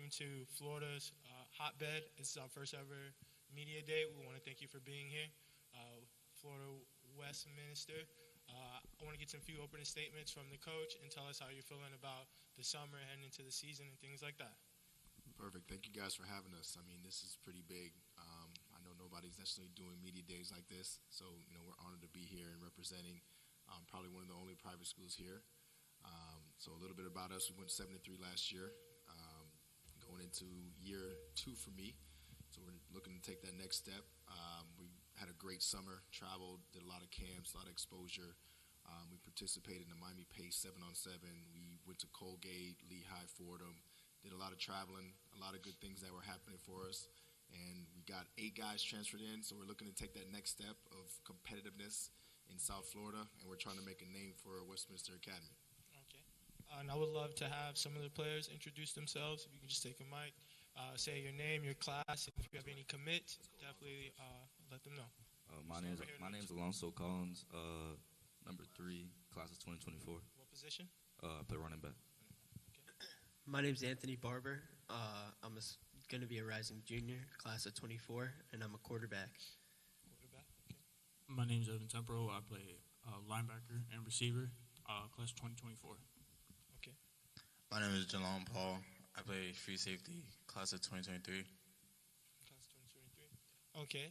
welcome you to Florida's hotbed. This is our first ever media day. We want to thank you for being here. Florida Westminster. I want to get some few opening statements from the coach and tell us how you're feeling about the summer, heading into the season, and things like that. Perfect. Thank you guys for having us. I mean, this is pretty big. I know nobody's necessarily doing media days like this, so we're honored to be here and representing probably one of the only private schools here. So a little bit about us: we went 7-3 last year, going into year 2 for me. So we're looking to take that next step. We had a great summer, traveled, did a lot of camps, a lot of exposure. We participated in the Miami Pace 7-on-7. We went to Colgate, Lehigh, Fordham. Did a lot of traveling, a lot of good things that were happening for us. And we got 8 guys transferred in, so we're looking to take that next step of competitiveness in South Florida, and we're trying to make a name for Westminster Academy. Okay. And I would love to have some of the players introduce themselves. If you can just take a mic, say your name, your class, and if you have any commits, definitely let them know. My name's Alonso Collins, number 3, class of 2024. What position? I play running back. My name's Anthony Barber. I'm going to be a rising junior, class of 24, and I'm a quarterback. Quarterback, okay. My name's Evan Tempero. I play linebacker and receiver, class 2024. Okay. My name is Jalon Paul. I play free safety, class of 2023. Class 2023. Okay.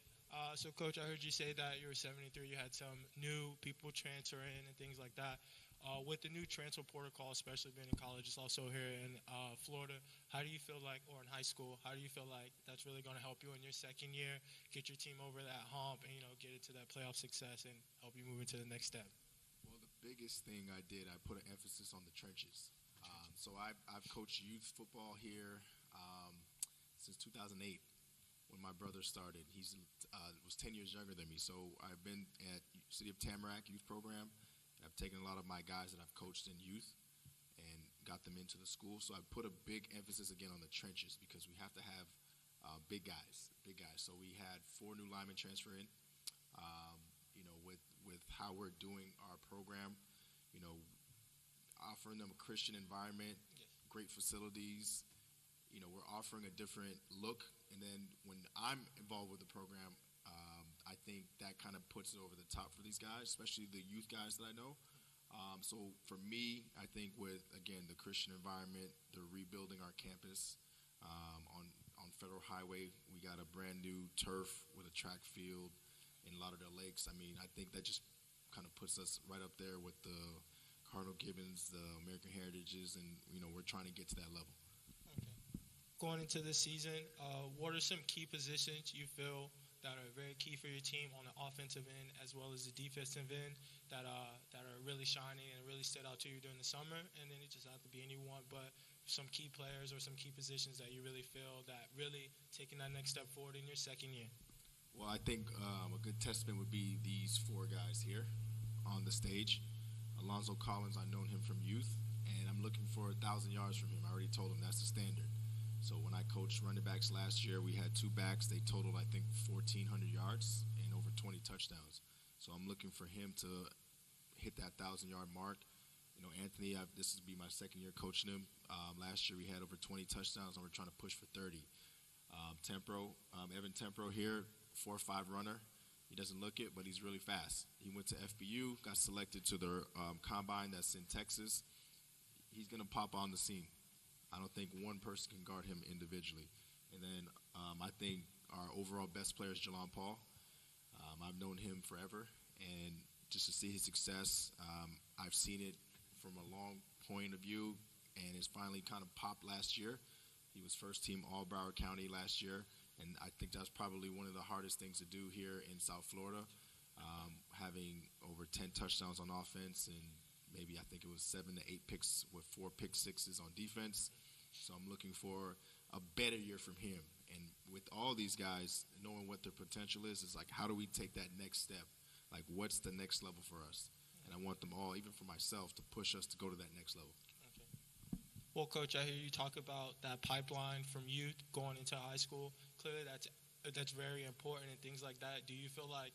So, Coach, I heard you say that you were 73. You had some new people transfer in and things like that. With the new transfer protocol, especially being in college, it's also here in Florida, how do you feel like, or in high school, how do you feel like that's really going to help you in your second year, get your team over that hump and, get it to that playoff success and help you move into the next step? Well, the biggest thing I did, I put an emphasis on the trenches. So I've coached youth football here since 2008 when my brother started. He was 10 years younger than me. So I've been at City of Tamarack Youth Program. I've taken a lot of my guys that I've coached in youth and got them into the school. So I put a big emphasis again on the trenches because we have to have big guys. So we had 4 new linemen transfer in. With how we're doing our program, offering them a Christian environment, great facilities. We're offering a different look. And then when I'm involved with the program, I think that kind of puts it over the top for these guys, especially the youth guys that I know. So for me, I think with, again, the Christian environment, they're rebuilding our campus on Federal Highway. We got a brand new turf with a track field in Lauderdale Lakes. I mean, I think that just kind of puts us right up there with the Cardinal Gibbons, the American Heritages, and, we're trying to get to that level. Okay. Going into this season, what are some key positions you feel that are very key for your team on the offensive end as well as the defensive end that are really shining and really stood out to you during the summer? And then it just have to be anyone, but some key players or some key positions that you really feel that really taking that next step forward in your second year. Well, I think a good testament would be these 4 guys here on the stage. Alonzo Collins, I've known him from youth, and I'm looking for 1,000 yards from him. I already told him that's the standard. So when I coached running backs last year, we had 2 backs. They totaled, I think, 1,400 yards and over 20 touchdowns. So I'm looking for him to hit that 1,000-yard mark. Anthony, this will be my second year coaching him. Last year we had over 20 touchdowns, and we're trying to push for 30. Evan Tempero here, 4.5 runner. He doesn't look it, but he's really fast. He went to FBU, got selected to the combine that's in Texas. He's going to pop on the scene. I don't think one person can guard him individually. And then I think our overall best player is Jalon Paul. I've known him forever, and just to see his success, I've seen it from a long point of view, and it's finally kind of popped last year. He was first team All Broward County last year, and I think that's probably one of the hardest things to do here in South Florida, having over 10 touchdowns on offense and maybe I think it was 7 to 8 picks with 4 pick sixes on defense. So I'm looking for a better year from him. And with all these guys, knowing what their potential is like, how do we take that next step? Like, what's the next level for us? And I want them all, even for myself, to push us to go to that next level. Okay. Well, Coach, I hear you talk about that pipeline from youth going into high school. Clearly that's very important and things like that. Do you feel like,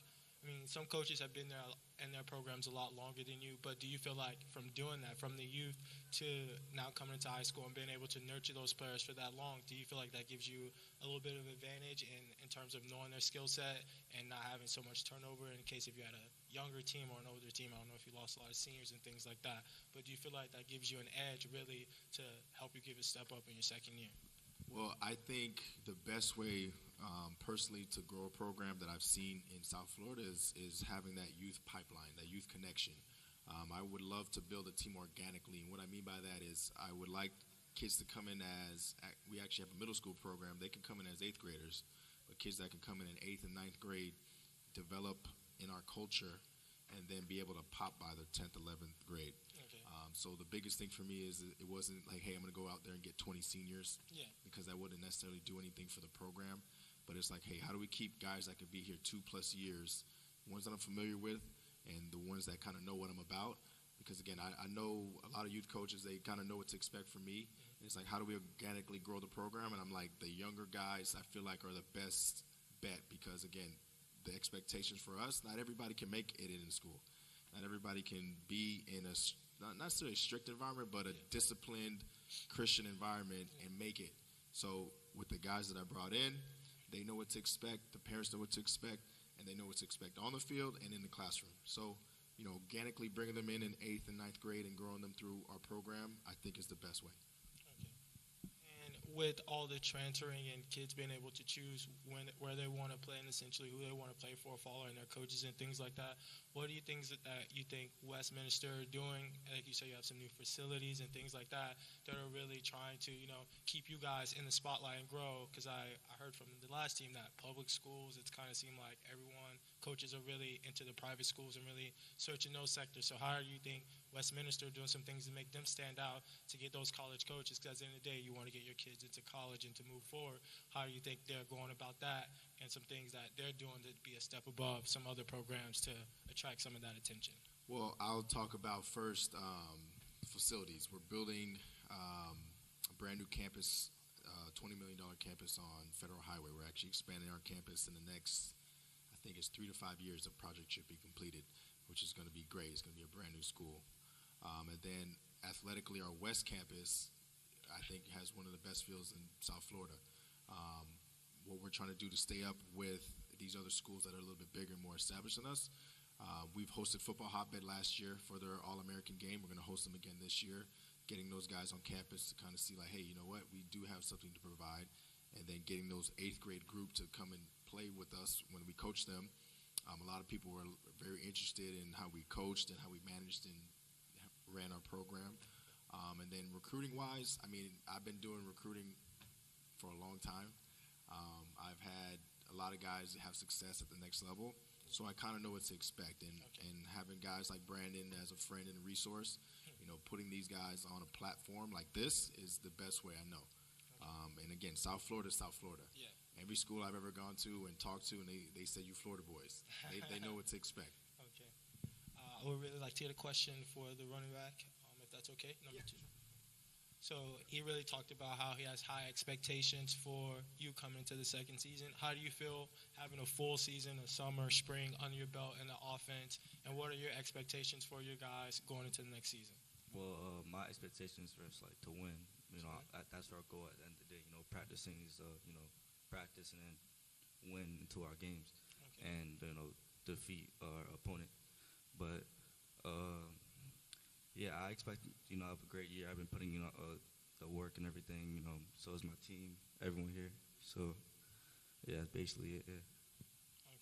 some coaches have been there in their programs a lot longer than you. But do you feel like from doing that, from the youth to now coming into high school and being able to nurture those players for that long, do you feel like that gives you a little bit of advantage in terms of knowing their skill set and not having so much turnover in case if you had a younger team or an older team? I don't know if you lost a lot of seniors and things like that, but do you feel like that gives you an edge really to help you give a step up in your second year? Well, I think the best way, personally, to grow a program that I've seen in South Florida is having that youth pipeline, that youth connection. I would love to build a team organically, and what I mean by that is I would like kids to come in as – we actually have a middle school program. They can come in as 8th graders, but kids that can come in 8th and 9th grade, develop in our culture, and then be able to pop by their 10th, 11th grade. Okay. So the biggest thing for me is it wasn't like, hey, I'm going to go out there and get 20 seniors, Yeah. because that wouldn't necessarily do anything for the program. But it's like, hey, how do we keep guys that could be here 2+ years, ones that I'm familiar with, and the ones that kind of know what I'm about? Because, again, I know a lot of youth coaches, they kind of know what to expect from me. And it's like, how do we organically grow the program? And I'm like, the younger guys, I feel like, are the best bet because, again, the expectations for us, not everybody can make it in school. Not everybody can be in a not necessarily a strict environment, but a disciplined Christian environment and make it. So with the guys that I brought in, they know what to expect, the parents know what to expect, and they know what to expect on the field and in the classroom. So, organically bringing them in 8th and 9th grade and growing them through our program, I think is the best way. And with all the transferring and kids being able to choose where they want to play and essentially who they want to play for, following their coaches and things like that, what do you think that you think Westminster are doing? Like you say, you have some new facilities and things like that are really trying to, keep you guys in the spotlight and grow. Because I heard from the last team that public schools, it's kind of seemed like coaches are really into the private schools and really searching those sectors. So how do you think Westminster are doing some things to make them stand out to get those college coaches? Because at the end of the day, you want to get your kids into college and to move forward. How do you think they're going about that and some things that they're doing to be a step above some other programs to attract some of that attention? Well, I'll talk about first facilities. We're building a brand new campus, $20 million campus on Federal Highway. We're actually expanding our campus in the next, I think it's 3 to 5 years. The project should be completed, which is going to be great. It's going to be a brand new school. And then athletically, our West Campus, I think, has one of the best fields in South Florida. What we're trying to do to stay up with these other schools that are a little bit bigger and more established than us, we've hosted Football Hotbed last year for their All-American game. We're going to host them again this year, getting those guys on campus to kind of see, like, hey, you know what, we do have something to provide. And then getting those 8th grade group to come and play with us when we coach them. A lot of people were very interested in how we coached and how we managed and ran our program. And then recruiting-wise, I've been doing recruiting for a long time. I've had a lot of guys that have success at the next level, so I kind of know what to expect. And having guys like Brandon as a friend and a resource, putting these guys on a platform like this is the best way I know. And again, South Florida is South Florida. Yeah. Every school I've ever gone to and talked to, and they say you Florida boys. They know what to expect. Okay. I would really like to get a question for the running back, if that's okay, number 2. So he really talked about how he has high expectations for you coming into the second season. How do you feel having a full season, a summer, spring under your belt in the offense, and what are your expectations for your guys going into the next season? Well, my expectations are to win. That's our goal at the end of the day. Practicing is practice and then win into our games, and defeat our opponent. But yeah, I expect I have a great year. I've been putting the work and everything. So is my team, everyone here. So yeah, that's basically it.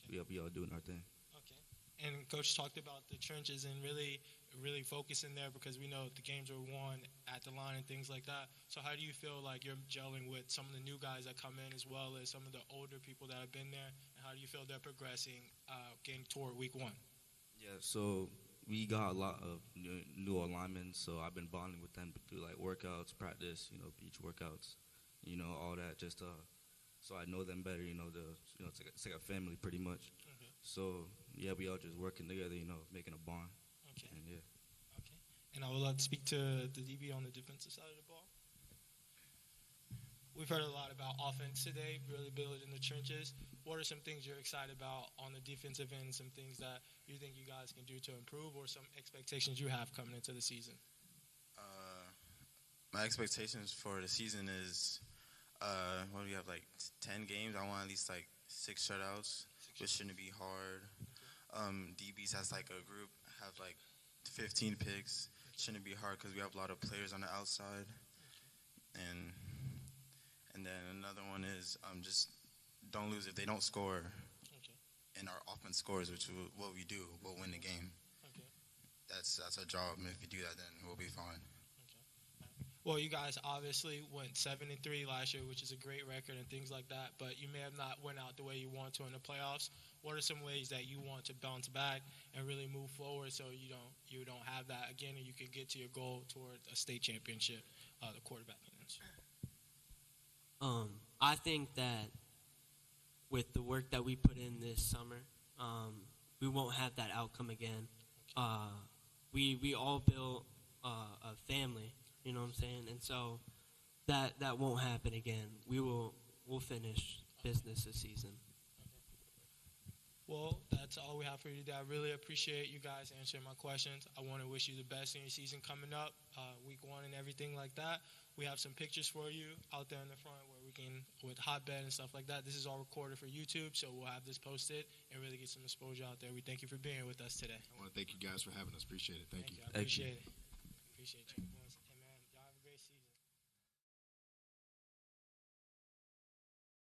Yeah. We all doing our thing. Okay. And Coach talked about the trenches and really focusing there because we know the games are won at the line and things like that. So how do you feel like you're gelling with some of the new guys that come in as well as some of the older people that have been there? And how do you feel they're progressing getting toward week 1? Yeah, so we got a lot of new alignments, so I've been bonding with them through workouts, practice, beach workouts, all that, just so I know them better. It's like a family pretty much. Okay. So yeah, we all just working together, making a bond. Okay. And yeah. Okay. And I would love to speak to the DB on the defensive side of the ball. we've heard a lot about offense today, really building the trenches. What are some things you're excited about on the defensive end, some things that you think you guys can do to improve, or some expectations you have coming into the season? My expectations for the season is, what do we have, like 10 games? I want at least like 6 shutouts, which shouldn't be hard. DBs as like a group have like 15 picks. Shouldn't be hard because we have a lot of players on the outside. And then another one is just don't lose if they don't score. Okay. And our offense scores, which is what we do. We'll win the game. Okay. That's our job. And if we do that, then we'll be fine. Well, you guys obviously went 7-3 last year, which is a great record and things like that. But you may have not went out the way you want to in the playoffs. What are some ways that you want to bounce back and really move forward so you don't have that again, and you can get to your goal toward a state championship, the quarterback units? I think that with the work that we put in this summer, we won't have that outcome again. We all built a family. You know what I'm saying? And so that won't happen again. We'll finish business this season. Well, that's all we have for you today. I really appreciate you guys answering my questions. I want to wish you the best in your season coming up, week 1 and everything like that. We have some pictures for you out there in the front where we can, with hotbed and stuff like that. This is all recorded for YouTube, so we'll have this posted and really get some exposure out there. We thank you for being here with us today. I want to thank you guys for having us. Appreciate it. Thank you. I appreciate it. Appreciate you.